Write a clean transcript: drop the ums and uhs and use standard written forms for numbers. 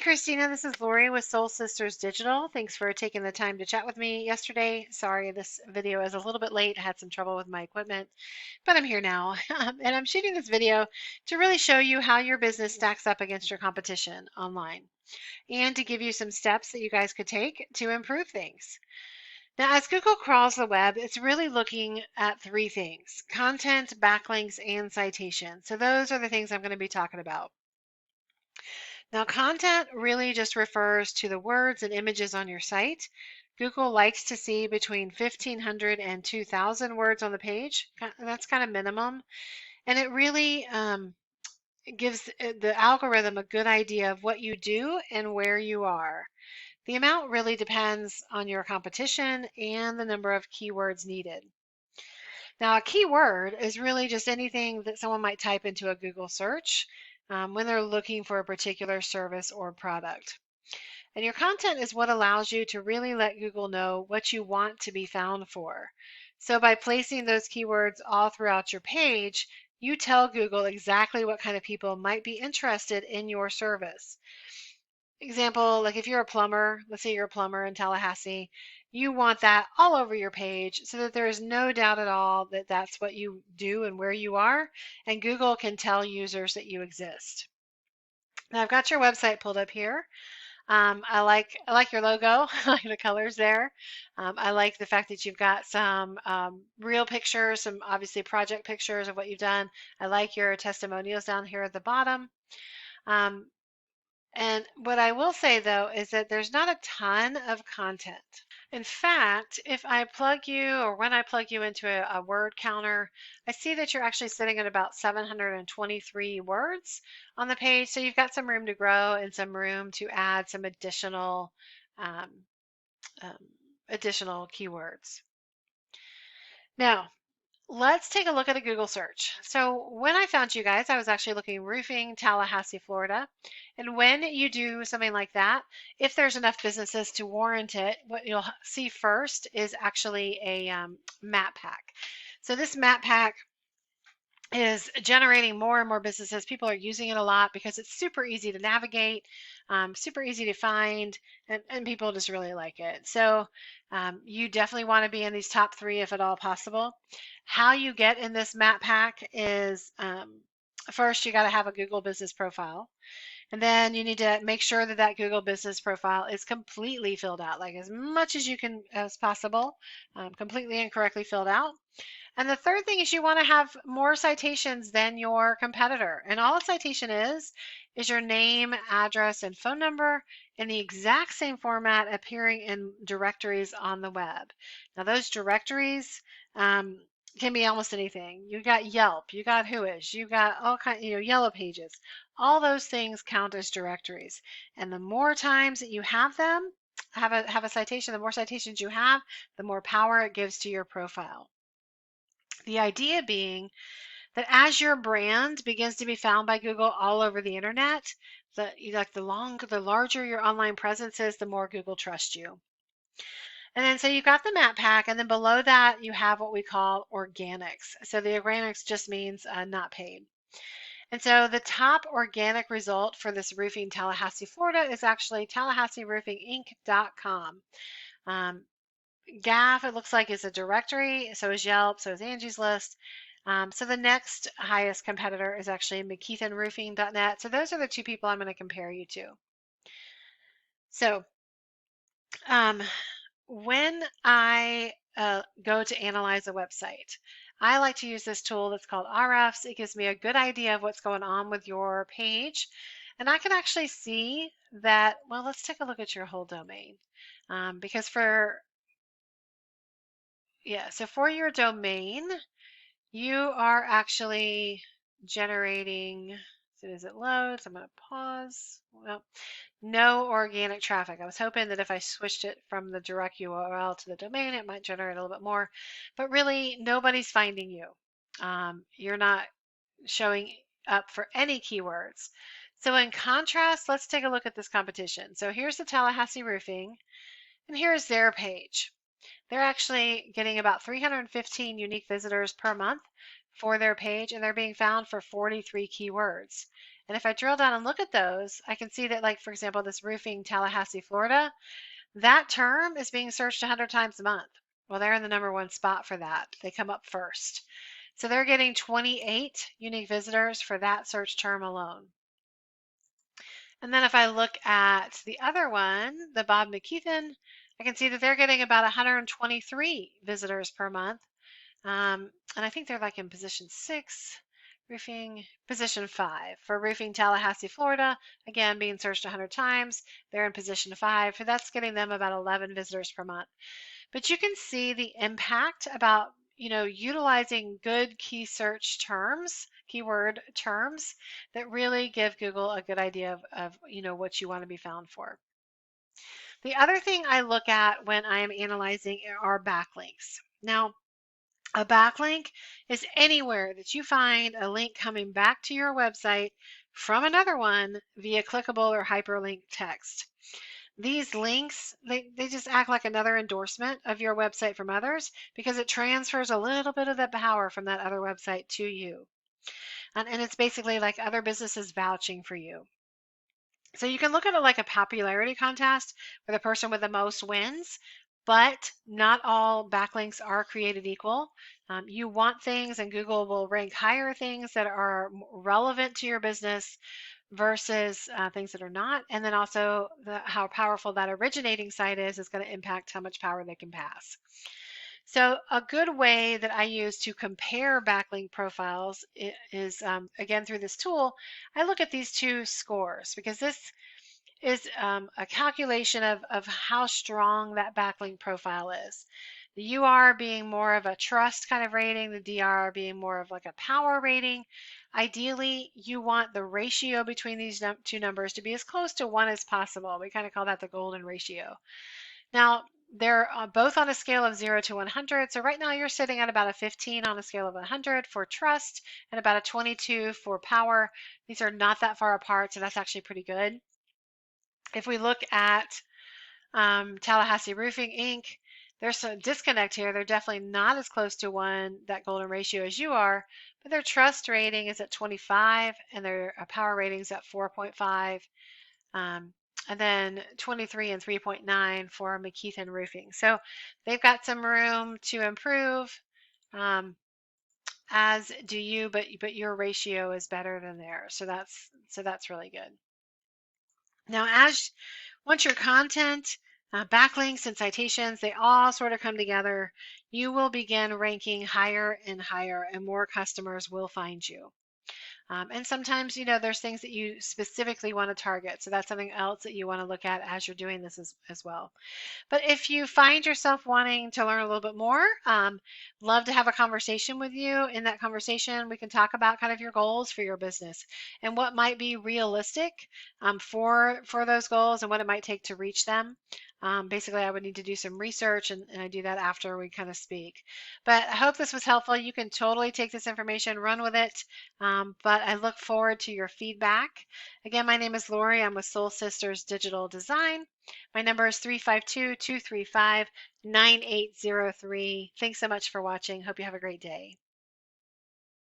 Christina, this is Lori with Soul Sisters Digital. Thanks for taking the time to chat with me yesterday. Sorry, this video is a little bit late. I had some trouble with my equipment, but I'm here now. And I'm shooting this video to really show you how your business stacks up against your competition online and to give you some steps that you guys could take to improve things. Now, as Google crawls the web, it's really looking at three things: content, backlinks, and citation. So those are the things I'm going to be talking about. Now, content really just refers to the words and images on your site. Google likes to see between 1,500 and 2,000 words on the page. That's kind of minimum. And it really gives the algorithm a good idea of what you do and where you are. The amount really depends on your competition and the number of keywords needed. Now, a keyword is really just anything that someone might type into a Google search when they're looking for a particular service or product. And your content is what allows you to really let Google know what you want to be found for. So by placing those keywords all throughout your page, you tell Google exactly what kind of people might be interested in your service. Example, like if you're a plumber, let's say you're a plumber in Tallahassee, you want that all over your page so that there is no doubt at all that that's what you do and where you are, and Google can tell users that you exist. Now I've got your website pulled up here. I like your logo. I like the colors there. I like the fact that you've got some real pictures, some obviously project pictures of what you've done. I like your testimonials down here at the bottom. Um, and what I will say though is that there's not a ton of content. In fact, if I plug you or when I plug you into a word counter, I see that you're actually sitting at about 723 words on the page. So you've got some room to grow and some room to add some um, um, additional keywords. Now, let's take a look at a Google search. So when I found you guys, I was actually looking roofing, Tallahassee, Florida. And when you do something like that, if there's enough businesses to warrant it, what you'll see first is actually a map pack. So this map pack is generating more and more businesses. People are using it a lot because it's super easy to navigate, super easy to find, and people just really like it. So you definitely want to be in these top three if at all possible. How you get in this map pack is first you got to have a Google business profile. And then you need to make sure that that Google business profile is completely filled out, like as much as you can as possible, completely and correctly filled out. And the third thing is you want to have more citations than your competitor. And all a citation is your name, address, and phone number in the exact same format appearing in directories on the web. Now, those directories can be almost anything. You got Yelp, you got Whois, you got all kinds, Yellow Pages. All those things count as directories. And the more times that you have them, have a citation, the more citations you have, the more power it gives to your profile. The idea being that as your brand begins to be found by Google all over the internet, the larger your online presence is, the more Google trusts you. And then so you've got the map pack, and then below that you have what we call organics. So the organics just means not paid. And so the top organic result for this roofing Tallahassee, Florida is actually TallahasseeRoofingInc.com. GAF, it looks like, is a directory. So is Yelp, so is Angie's List. So the next highest competitor is actually McKeithenRoofing.net. So those are the two people I'm going to compare you to. So when I go to analyze a website, I like to use this tool that's called RFs. It gives me a good idea of what's going on with your page. And I can actually see that, well, let's take a look at your whole domain. Because so for your domain, you are actually generating, so as it loads, I'm going to pause. Well, no organic traffic. I was hoping that if I switched it from the direct URL to the domain, it might generate a little bit more, but really nobody's finding you. You're not showing up for any keywords. So in contrast, let's take a look at this competition. So here's the Tallahassee Roofing, and here's their page. They're actually getting about 315 unique visitors per month for their page, and they're being found for 43 keywords. And if I drill down and look at those, I can see that, like, for example, this roofing Tallahassee, Florida, that term is being searched 100 times a month. Well, they're in the #1 spot for that. They come up first. So they're getting 28 unique visitors for that search term alone. And then if I look at the other one, the Bob McKeithen, I can see that they're getting about 123 visitors per month. And I think they're like in position 6, roofing, position 5 for roofing Tallahassee, Florida. Again, being searched 100 times. They're in position 5. So that's getting them about 11 visitors per month. But you can see the impact about, utilizing good key search terms, keyword terms that really give Google a good idea of what you want to be found for. The other thing I look at when I am analyzing are backlinks. Now, a backlink is anywhere that you find a link coming back to your website from another one via clickable or hyperlink text. These links, they just act like another endorsement of your website from others because it transfers a little bit of the power from that other website to you. And it's basically like other businesses vouching for you. So you can look at it like a popularity contest where the person with the most wins, but not all backlinks are created equal. You want things, and Google will rank higher things that are relevant to your business versus things that are not. And then also how powerful that originating site is going to impact how much power they can pass. So a good way that I use to compare backlink profiles is, again, through this tool, I look at these two scores because this is a calculation of how strong that backlink profile is. The UR being more of a trust kind of rating, the DR being more of like a power rating. Ideally, you want the ratio between these two numbers to be as close to 1 as possible. We kind of call that the golden ratio. Now, they're both on a scale of 0 to 100. So right now you're sitting at about a 15 on a scale of 100 for trust and about a 22 for power. These are not that far apart, so that's actually pretty good. If we look at Tallahassee Roofing Inc., there's a disconnect here. They're definitely not as close to 1, that golden ratio, as you are, but their trust rating is at 25 and their power rating is at 4.5. And then 23 and 3.9 for McKeithen Roofing. So they've got some room to improve, as do you, but your ratio is better than theirs. So that's really good. Now, once your content, backlinks, and citations, they all sort of come together, you will begin ranking higher and higher, and more customers will find you. And sometimes, there's things that you specifically want to target. So that's something else that you want to look at as you're doing this as well. But if you find yourself wanting to learn a little bit more, love to have a conversation with you. In that conversation, we can talk about kind of your goals for your business and what might be realistic for those goals and what it might take to reach them. Basically, I would need to do some research, and I do that after we kind of speak. But I hope this was helpful. You can totally take this information, run with it. But I look forward to your feedback. Again, my name is Lori. I'm with Soul Sisters Digital Design. My number is 352-235-9803. Thanks so much for watching. Hope you have a great day.